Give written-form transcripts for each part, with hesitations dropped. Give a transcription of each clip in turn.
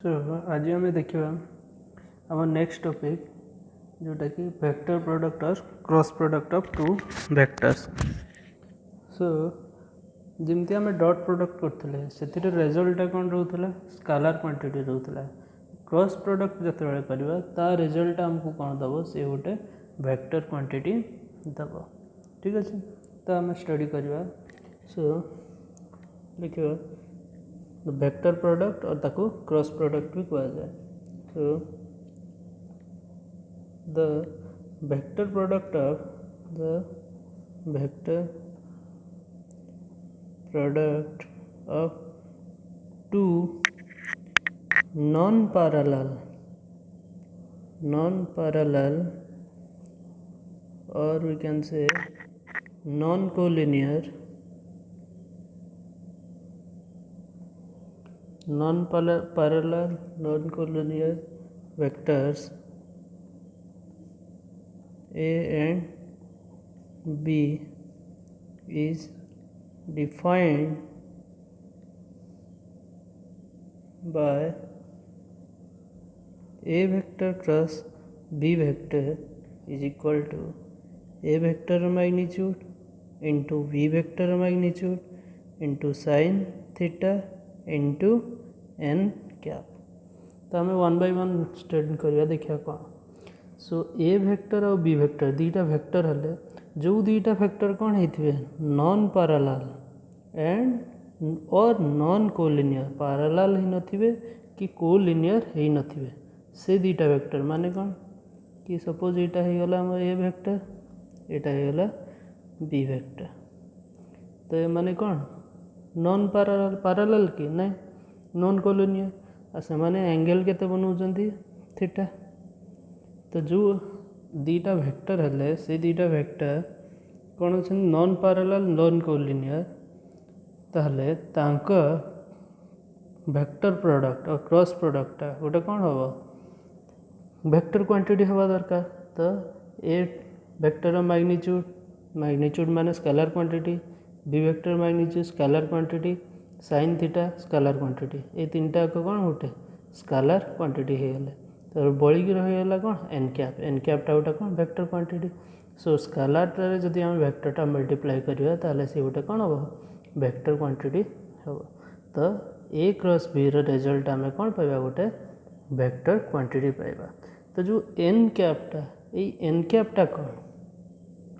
सो आज आम देखा आम नेक्स्ट टॉपिक जोटा कि वेक्टर प्रोडक्ट और cross product of two vectors. So जमती आम डॉट प्रोडक्ट करते से रिजल्ट कौन रोला स्केलर क्वांटिटी रोला। क्रॉस प्रोडक्ट जो करवा ता रिजल्ट आमको कौन दब से गोटे वेक्टर क्वांटिटी दब। ठीक अच्छे तो आम स्टडी करवा। सो देखिए वेक्टर प्रोडक्ट और ताको क्रॉस प्रोडक्ट भी कहा जाए। So the vector product of the vector product of two non parallel और we can say non collinear non-parallel non-collinear vectors A and B is defined by A vector cross B vector is equal to A vector magnitude into B vector magnitude into sin theta into n cap. तो आम one by one study करवा देखा कौन। सो ए vector और b vector दीटा vector हेले जो दीटा vector कौन होते नॉन पैरेलल एंड और नॉन कोलिनियर पैरेलल ही नथिबे कि कोलिनियर ही नथिबे से दीटा वेक्टर माने कौन कि सपोज यहाँ होगला आम ए वेक्टर यहाँ होगला बी वेक्टर। तो ये माने कौन नॉन पैरेलल कि नहीं नॉन कोलिनियर आ से माने एंगल केते बनाउछंती थीटा। तो जो दीटा वेक्टर हेले से दीटा वेक्टर कौन अच्छे नॉन पैरेलल नॉन कोलिनियर ताहले तांको वेक्टर प्रोडक्ट और क्रॉस प्रोडक्ट गोटे कौन हम वेक्टर क्वांटिटी हवा दरकार। तो ए वेक्टर मैग्नीट्यूड माने scalar quantity B vector magnitude scalar quantity sine theta scalar quantity ये तीन टाक कौन गोटे स्केलर क्वांटिटी होगले। तो बड़ीकी रहीगला कौन एन कैपटा गोटे कौन वेक्टर क्वांटिटी। सो स्केलर जदि आम वेक्टरटा मल्टीप्लाई करवा ताले से गोटे कौन हम वेक्टर क्वांटिटी हम। तो ए क्रॉस बी रिजल्ट आम कौन पाइबा गोटे वेक्टर क्वांटिटी पाइबा। तो जो एन कैपटा कौन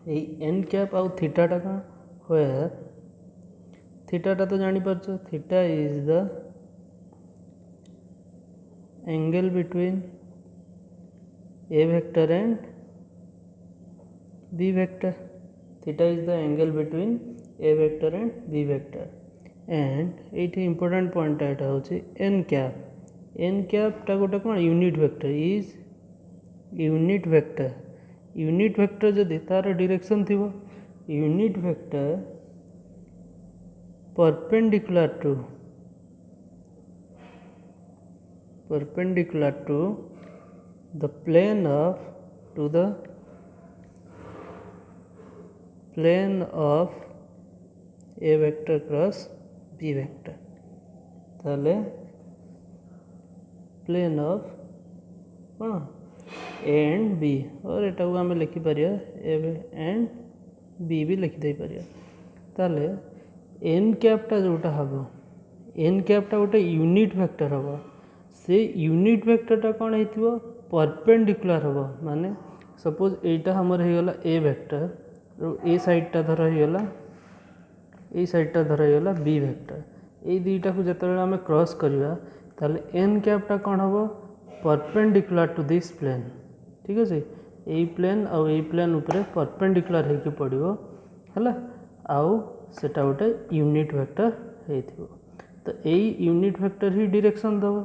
ये एन कैप आउ थीटाटा कौन वेयर थीटाटा तो जानीपार theta is the angle between A vector and B vector. Theta is the angle between A vector and B vector and ये इंपोर्टेंट पॉइंट यहाँ हूँ एन कैपटा गोटे कौन unit vector is unit vector जदि तार डायरेक्शन थी unit vector perpendicular to the plane of A vector cross B vector। ताले plane of कौन ए एंड बी और एटा को आम लिखिपर ए एंड बी भी लिखिदे पारिया। ताले एन कैपटा जोटा हम एन कैपटा गोटे यूनिट वेक्टर हम से यूनिट वेक्टरटा कौन हो परपेंडिकुलर हम माने सपोज एटा हमर होगला ए वेक्टर ए साइडटा धर होगला ए साइडटा धर होगला बी वेक्टर ये दुईटा को जिते आम क्रॉस करवा ताले एन कैपटा कौन हम परपेंडिकुलर टू दिस प्लेन। ठीक अच्छे यही प्लेन आउ यही प्लेन उपरे परपेंडिकुलर होगी पड़ो है आउ सेटा गोटे यूनिट वेक्टर हो। तो यही यूनिट वेक्टर ही डायरेक्शन दब।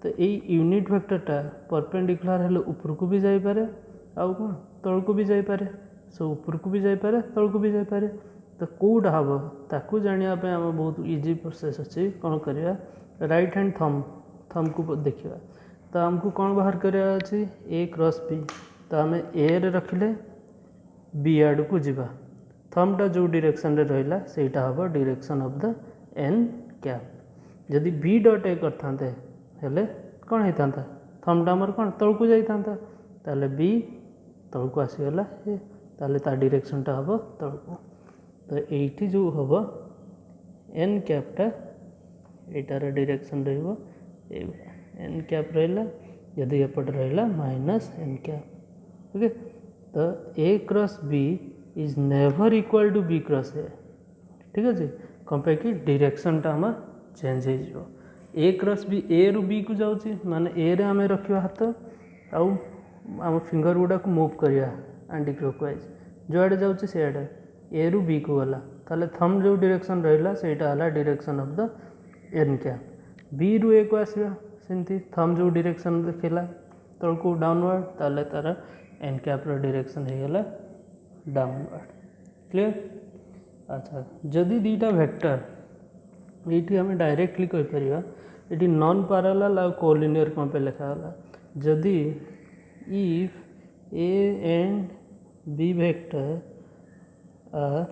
तो यही यूनिट वेक्टरटा परपेंडिकुलर हेले ऊपर को भी जापे आउ कौन तल को भी जापे। सो ऊपर को भी जापे तल को भी जापे। तो कौटा हम ताकू जानापी आम बहुत इजी प्रोसेस अच्छी कौन करवा राइट हैंड थम को देखा। तो आमको कौन बाहर करवा अच्छी ए क्रॉस बी। तो आम ए रखिले बी आड़ को जीवा थमटा जो डायरेक्शन रे रहिला सेटा हम direction of the n cap. जदि बी डॉट ए करते हेले कौन होता थम्बटा आमर कौन तौक जाता ताले बी तौक आसीगला ए ताले ता डायरेक्शनटा हम तौक तो ये जो हम एन कैपटा एटार डायरेक्शन एन कैप रहा यदि एपट रहा माइनस एन कैप ओके तो A cross B is never equal to B cross A ठीक अच्छे कौन पे कि डायरेक्शनटा आम चेंज हो ए क्रॉस बी ए रु बी को जाऊँगी माने ए रे आम रखा हाथ आउ आम फिंगर गुड़ा को मूव करिया एंटी क्लॉकवाइज जो आड़े जाऊँगी से आड़े ए रु बी को गला ताले थंब जो डायरेक्शन रहा सेटा है direction of the n cap B रु ए को आसवा सेमती थंब जो डायरेक्शन देखला तौक डाउनवर्ड ताले तार एन कैप डायरेक्शन होगला डाउनवर्ड क्लियर अच्छा जदि दीटा वेक्टर ये आम डायरेक्टली कहीपर ये नॉन पैरेलल आ कोलिनियर कौन पे लिखाला जदि if A and B vector are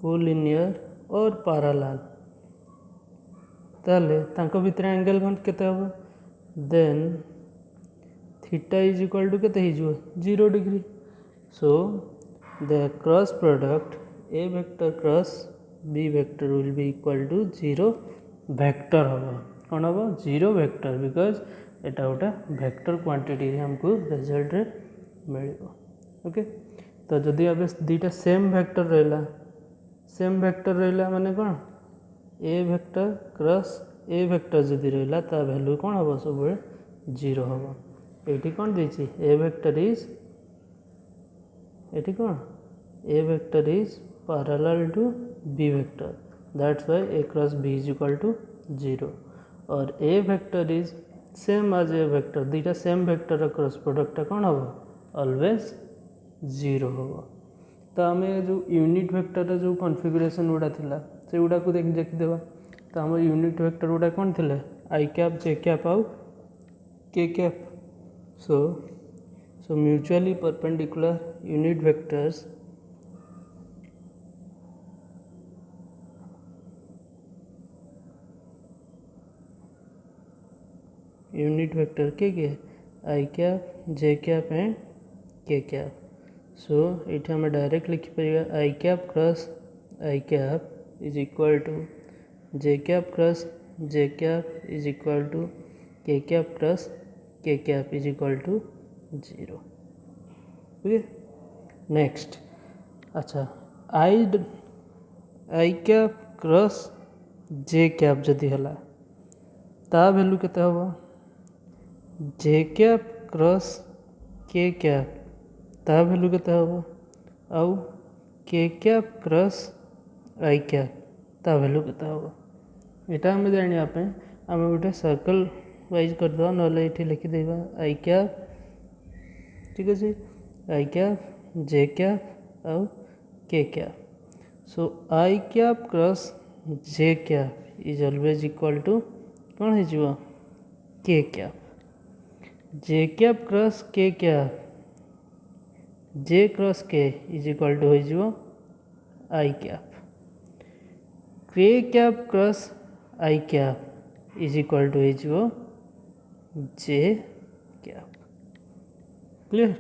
collinear और पैरेलल ताले तांको भितर एंगल केते हम then theta is equal to केते हो 0 degree so the cross product A vector cross B vector will be equal to 0 vector हम कौन हम 0 वेक्टर बिकॉज एटा गोटे वेक्टर क्वांटिटी हमको रिजल्ट रे मिल ओके तो जदि अब दीटा सेम वेक्टर रहा माने कौन A vector cross A vector जदि रहा ता वैल्यू कौन हम सब 0 हम ये कौन देछि ए वेक्टर इज ये कौन A vector is parallel to B vector that's why A cross B is equal to 0 और A vector is same as A vector theta same vector cross product कौन हम ऑलवेज 0 हम तो आम जो यूनिट वेक्टर जो कॉन्फिगरेशन गुड़ा थिला से गुड़ा को देखिदेवा तो आम यूनिट वेक्टर गुड़ा कौन थे आई कैप जे कैप आउ K cap so mutually perpendicular unit vectors के I cap J cap and K cap so ये आम डायरेक्ट लिखिपर I cap cross I cap is equal to J cap cross J cap is equal to K cap cross K cap is equal to 0 okay next अच्छा I cap cross J cap जदि है ता value केते हम J cap cross K cap ता value केते हम आउ K cap cross I cap ता वैल्यू केते हम यहाँ आम जानापी आम गोटे सर्कल वाइज करदे ना ये लिखिदेवा आई कैप ठीक अच्छे आई कैप जे कैप आउ K cap so I cap cross J cap is always equal to कौन हो K cap J cap cross K cap J cross K is equal to हो आई कैप के cap cross I cap is equal to हो J cap clear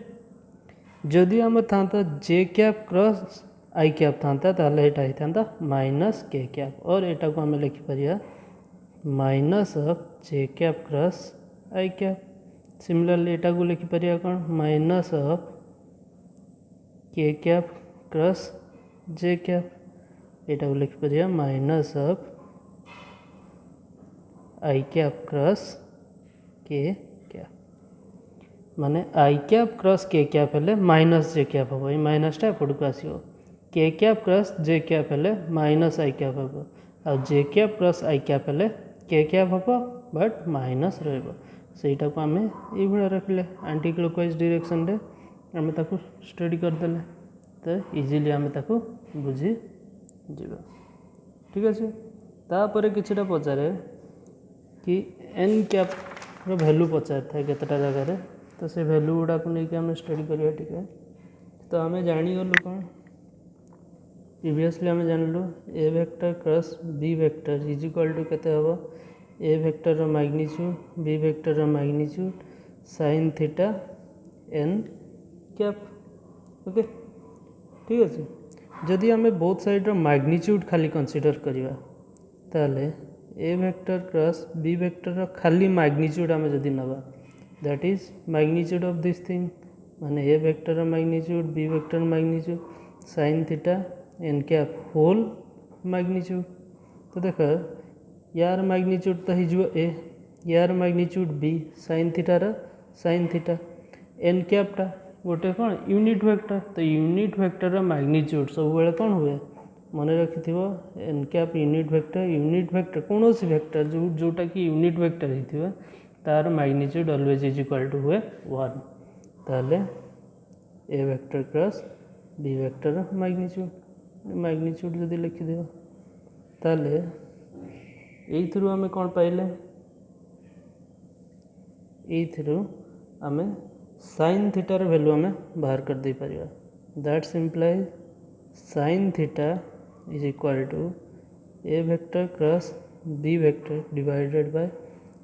जदि आम था J cap cross I cap था यहाँ माइनस के कैप और यहाँ को आम लिखिपर minus of J cap cross I cap similarly यहाँ को लिखिपर कौन minus of K cap cross J cap यहाँ को लिखिपर minus of I cap cross K cap माने I cap cross K cap हेले माइनस जे कैप हम ये माइनसटा एपट को आसो K cap cross J cap हेले माइनस आई कैप हम आ J cap cross I cap हेले के कैप हम बट माइनस रहीटा को आम ये रखिले एंटी क्लॉकवाइज डायरेक्शन रे आम ताको स्टडी करदेले तो इजिली आम ताको बुझी जीवा ठीक अच्छे तापर किछटा पचारे कि एन कैप वैल्यू पचार था केतटा जगह तो से वैल्यू गुड़ा को लेकिन आम स्टडी करिया टिके तो आम जानीगलु कौन प्रीवियसली आम जानलु a vector cross B vector is equal to केते हम a vector magnitude b vector magnitude sine theta n cap okay ठीक अच्छे जदि आम बोथ साइड मैग्नीट्यूड खाली कंसीडर करवा ताले a vector cross B vector खाली मैग्नीट्यूड आम जदि नवा that is magnitude of this thing माने a vector magnitude b vector magnitude sine theta n cap whole magnitude तो देख यार मैग्नीट्यूड तो हो ए यार magnitude b sine theta n कैपटा गोटे कौन यूनिट वेक्टर तो यूनिट वेक्टर मैग्नीट्यूड सब बेले कौन हुए मन रखि एन कैप यूनिट वेक्टर कौन सी वेक्टर जोटा कि यूनिट वेक्टर होता तार magnitude always is equal to हुए 1 ताले a vector cross B vector magnitude जदि लिखिदेव ताले एइथिरु आमे कौन पाइले एइथिरु आमे साइन थीटार वैल्यू आमे बाहर कर दे परिया that simplifies sine theta is equal to A vector cross B vector divided by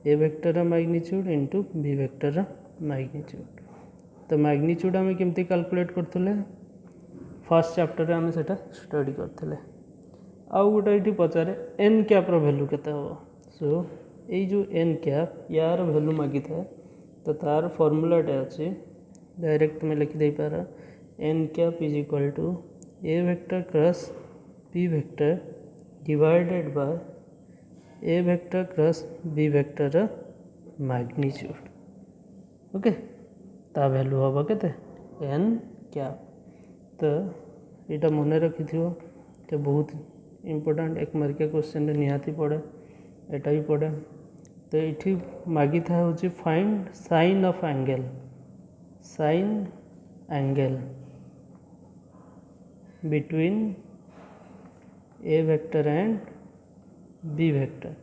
A vector magnitude into B vector magnitude तो मैग्नीट्यूड आम केमती कैलकुलेट करते फर्स्ट चैप्टर आम से स्टडी करते आउ गोटे ये पचारे एन कैप्र भैल्यू केते हम सो ये जो एन कैप यार भैल्यू मागी था तो तार फॉर्मूलाटे अच्छे डायरेक्ट तुम्हें लिखिदे पार n cap is equal to A vector cross B vector divided by A vector cross B vector magnitude okay ता वैल्यू हम के एन कैप तो यहाँ मन रखि तो बहुत इम्पोर्टेंट एक मार्किया क्वेश्चन निहाती पड़े एटा भी पड़े तो ये मागी था हूँ find sine of angle between A vector and B vector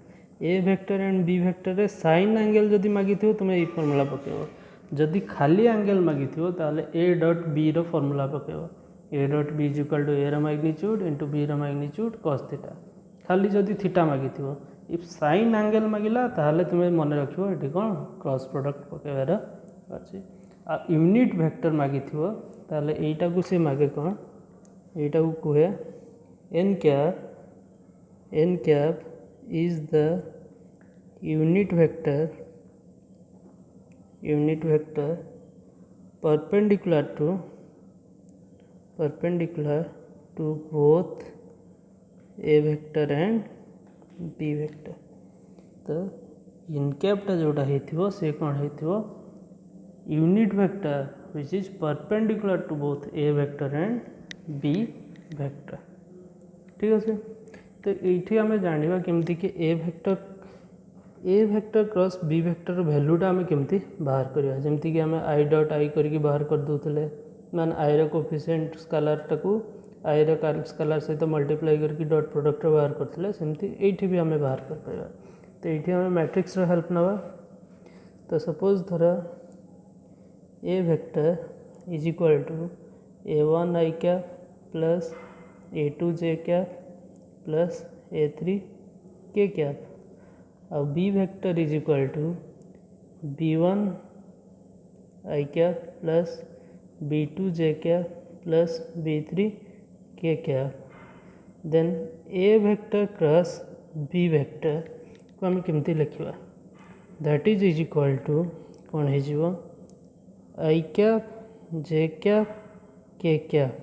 A vector and B vector sine angle जदि मागी थो तुम ये फॉर्मूला पकेब जदि खाली एंगल मागी थो ताले ए डॉट बी रो फॉर्मूला पकेब a dot b is equal to a रो मैग्नीट्यूड इंटू बी रो मैग्नीट्यूड कॉस थीटा खाली जदि थीटा मागी थो इफ साइन एंगल मागिला ताले तुम्हें मन रखियो एटी कौन क्रॉस प्रोडक्ट पकेबार अच्छे आ यूनिट वेक्टर मागी थो ताले एटा को से मागे कौन एटा को कहे n cap is the unit vector perpendicular to both a vector and b vector तो इनकैपटा जोटा हो से कौन हो unit vector which is perpendicular to both A vector and B vector ठीक अच्छे तो ये आम जाना केमती कि A vector cross B vector वैल्यूटा आम केमती बाहर करवा जमती कि आम आई डॉट आई करके बाहर कर दूसरे मान आई कोफिशिएंट स्केलरटा को आई स्केलर सहित मल्टीप्लाई करके डॉट प्रोडक्ट बाहर करते सेमती ये भी आम बाहर कर पार तो ये आम मैट्रिक्स हेल्प नवा तो सपोज धर a vector is equal to a1 i cap plus a2 j cap plus a3 k cap और b vector is equal to b1 i cap plus b2 j cap plus b3 k cap then a vector cross B vector को आम केमती लिखा that is equal to कौन हो आई cap जे cap के cap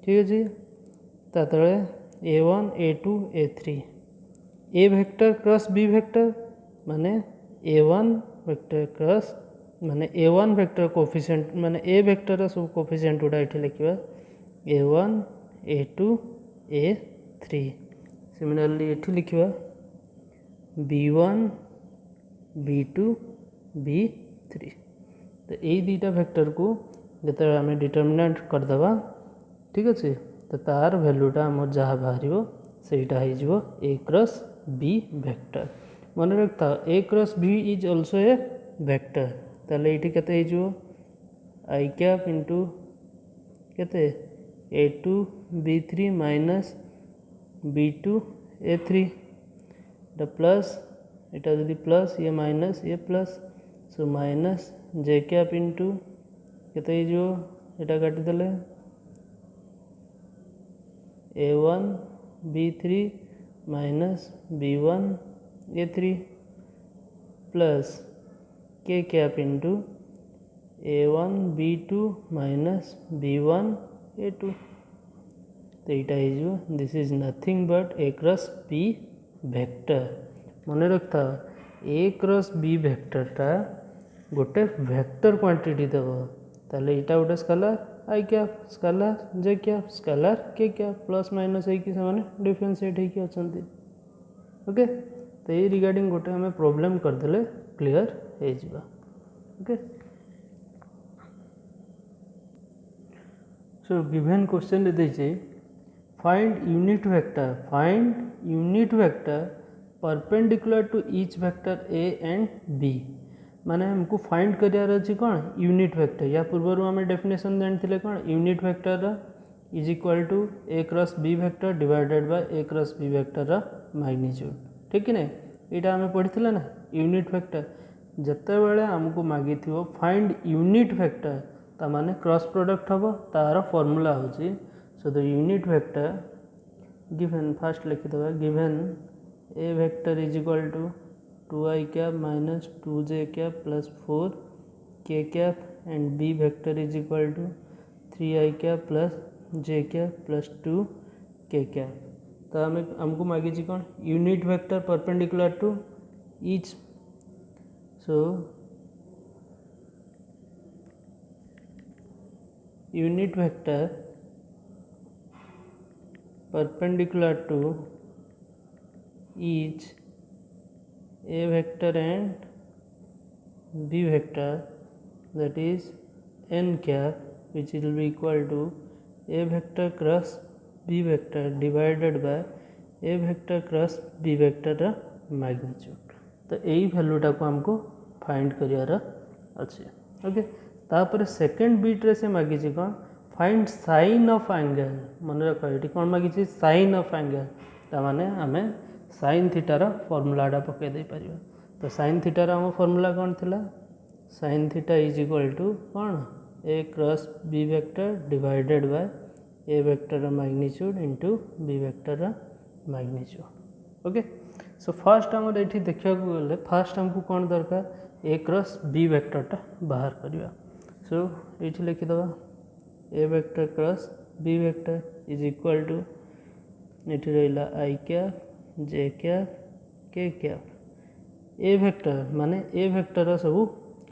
ठीक अच्छे तले a1 a2 a3 ए वेक्टर क्रॉस बी वेक्टर माने a1 वेक्टर क्रॉस माने a1 वेक्टर कोफिशिएंट माने ए वेक्टर सब कोफिशिएंट गुड़ा ये लिखा a1 a2 a3 सिमिलरली ये लिखा b1 b2 b3 तो यही दुईटा वेक्टर को जो आम डिटरमिनेंट करदे ठीक अच्छे तो तार वैल्यूटा आम जहाँ बाहर सेटा हो ए क्रॉस बी वेक्टर मन रखता a cross B is also a vector ताले ये केते आई कैप इंटू केते a2 b3 minus b2 a3 plus इटा जदि प्लस ये माइनस ये प्लस सो माइनस जे कैप इंटू केते हो इटा काटिदेले a1 b3 minus b1 a3 plus k cap into a1 b2 minus b1 a2 तो यहाँ this is nothing but a cross b vector मन रखता a क्रॉस b वेक्टरटा गोटे vector quantity देव ताले इटा गोटे स्केलर आई कैप स्केलर जे कैप स्केलर के cap plus minus होने डिफरेंशिएट होती अच्छा ओके तो ये रिगार्डिंग गोटे आम प्रॉब्लम करदे क्लीयर हो ओके सो गिवन क्वेश्चन देखे find unit vector perpendicular to each vector A and B माने हमको फाइंड करियार अछि कौन यूनिट वेक्टर या पूर्व आम डेफिनेशन जानते कौन unit vector is equal to A cross B vector divided by A cross B vector magnitude ठीक है ना यहाँ आम पढ़ी ना यूनिट वेक्टर जिते बड़े आमको मागी थी फाइंड यूनिट वेक्टर ता माने क्रॉस प्रोडक्ट हम तार फॉर्मूला होची so the unit vector given first लिखिदबा given a vector is equal to 2i cap minus 2j cap plus 4k cap and b vector is equal to 3i cap plus j cap plus 2k cap तो हमें हमको मांगी कौन unit vector perpendicular to each so unit vector perpendicular to each a vector and b vector that is n cap which will be equal to a vector cross b vector divided by a vector cross b vector magnitude तो यही वैल्यूटा को हमको find करियार अच्छे okay तापर second beat रे से मागी कौन फाइंड साइन ऑफ एंगल मन रख ये कौन मागी साइन ऑफ एंगल ताने आम साइन थीटार फॉर्मूलाटा पकई दे पार तो साइन थीटार आम फॉर्मूला कौन थिला sine theta is equal to कौन a cross B vector divided by A vector magnitude into B vector magnitude okay so first आम ये देखा गले फास्ट आमको कौन दरकार ए क्रॉस बी वेक्टरटा बाहर करवा सो ये लिखिदबा a vector cross B vector is equal to ये रहा आई कैप जे कैप के कैप ए वेक्टर माने ए वेक्टर सब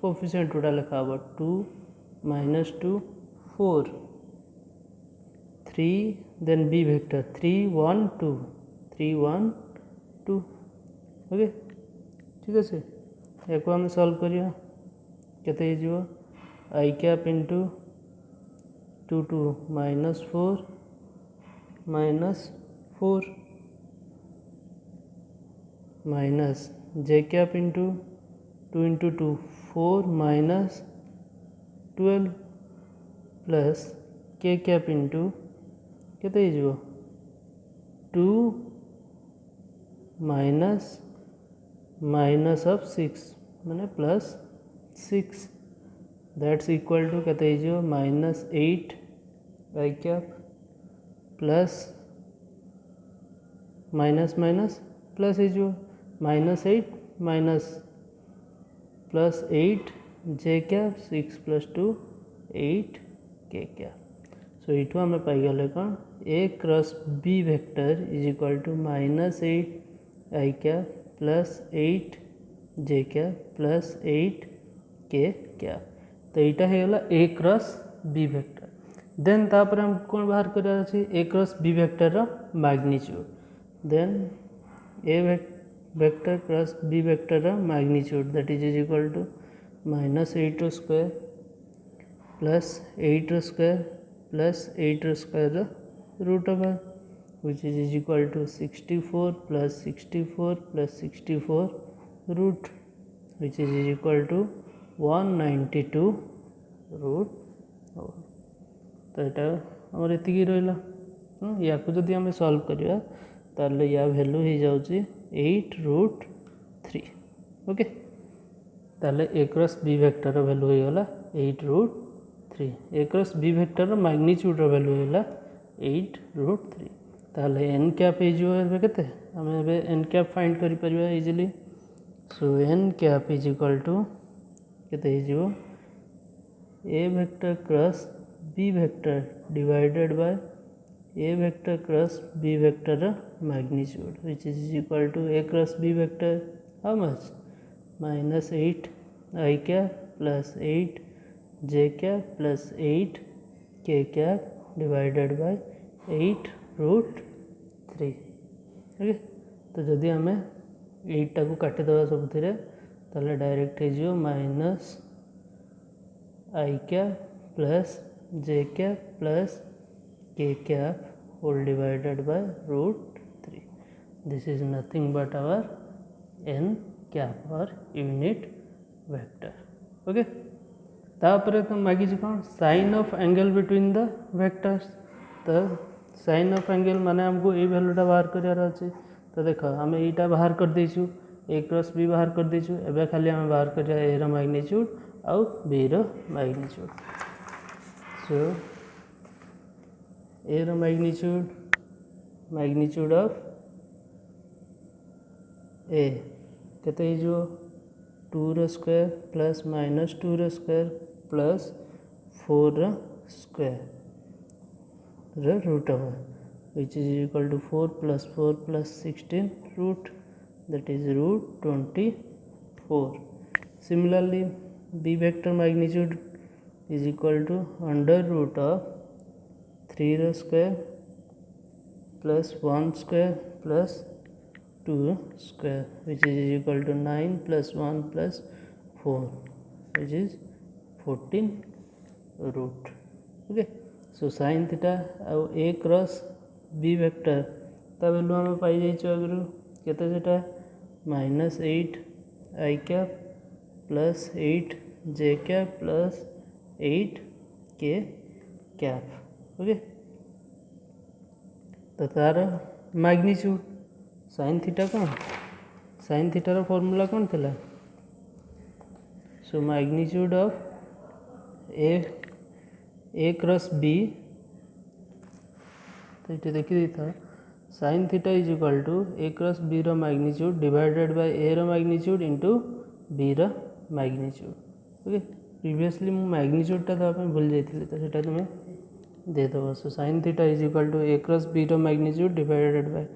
कोफिशिएंट गुड़ा लिखा हम 2 माइनस 2 4 3 देन बी वेक्टर 3 1 2 3 1 2 ओके ठीक अच्छे या आम सॉल्व करिया केते हो आई कैप इंटू 2 2 माइनस 4 माइनस जे cap into 2 into 2 4 minus 12 plus के कैप इंटू केते हो 2 माइनस ऑफ 6 माने प्लस 6 दैट्स इक्वल टू केते हो minus 8 i cap plus minus minus plus हो minus 8 minus plus 8 j cap 6 plus 2 8 k cap so ये आम पाईगले कौन a cross B vector is equal to minus 8 i cap plus 8 j cap plus 8 k cap तो यहाँ होगा a cross B vector then तापर हम कौन बाहर करार अच्छे a cross B vector magnitude then a vector cross B vector magnitude that is equal to minus 8 square plus 8 square plus 8 square root over which is equal to 64 plus 64 plus 64 root which is equal to 192 root तो यहाँ आमर ये रहा या को जदि आम solve करवा ताले या वैल्यू हो जाऊँगी 8 रूट 3 ओके ताले a cross B vector value हो गला 8√3 a cross B vector magnitude value हो गला 8√3 ताले एन कैप हे जो एबे केते हमें एबे एन कैप फाइंड करि परिबा easily so n cap is equal to केते हे जो a vector cross B vector divided by a vector cross b vector magnitude which is equal to a cross b vector how much minus 8 I cap plus 8 j cap plus 8 k cap divided by 8√3 okay तो जदि आम 8 टाक काटिदेवा सब ताले direct हो minus I cap plus j cap plus k cap whole divided by √3 this is nothing but our n cap or unit vector okay तापरे तो मागी कौन sine of angle between the vectors तो साइन ऑफ एंगल माने हमको ये वैल्यूटा बाहर करार अच्छे तो देख आम यहीटा बाहर कर देचु ए क्रॉस बी बाहर कर देचु एबे खाली आम बाहर कर ए रो मैग्नीट्यूड आउ बी रो मैग्नीट्यूड सो ए रो मैग्नीट्यूड ऑफ ए केते जो 2 रो स्क्वायर प्लस माइनस 2 रो स्क्वायर प्लस 4 रो स्क्वायर रो root over which is equal to 4 plus 4 plus 16 root that is √24 similarly b vector magnitude is equal to under root of 3 रो square plus 1 square plus 2 square which is equal to 9 plus 1 plus 4 which is 14 root okay so sin theta ଆଉ a cross b vector ता value आम पाई जाइछु आगु केते सेटा -8 I cap plus 8 j cap plus 8 k cap okay तो तार मैग्नीट्यूड साइन थीटा कौन साइन थीटार फॉर्मूला कौन थिला so magnitude of A cross B तो ये देखी था sine theta is equal to A cross B रो मैग्नीट्यूड डिवाइडेड बाय ए रो मैग्नीट्यूड इंटू बी रो मैग्नीट्यूड ओके प्रीवियसली मु मैग्नीट्यूडटा तो भूल जाइए तो सेटा तुम्हें दे दो so sine theta is equal to A cross B रो मैग्नीट्यूड डिवाइडेड बाय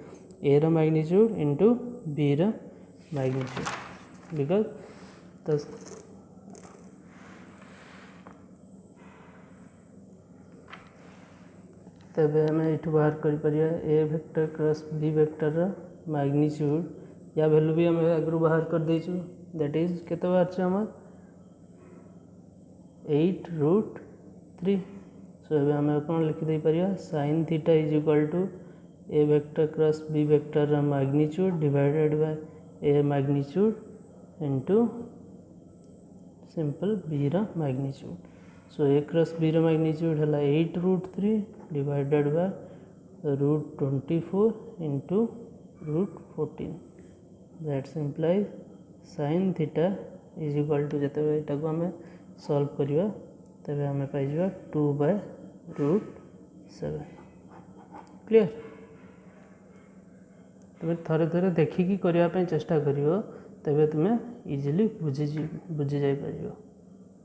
ए रो मैग्नीट्यूड इंटू बी रो मैग्नीट्यूड बिकॉज तो तबे हमें ये बाहर कर परिया a vector cross B vector magnitude या वैल्यू भी हमें आगु बाहर कर देचु दैट इज केते बाहर हमर 8√3 सो अब हमें कौन लिखि दे परिया sin theta is equal to A vector cross B vector magnitude divided by A magnitude into simple B रा magnitude so A cross B रा मैग्नीट्यूड है 8√3 divided by √24 into √14 that's implies sin theta is equal to जते एटा को हमें solve करिया तबे हमें पाई जा 2/√7 क्लियर तुम्हें थरे थरे देखिकी करिया पे चेष्टा करियो तबे तुम्हें इजीली बुझी जाई परियो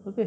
ओके।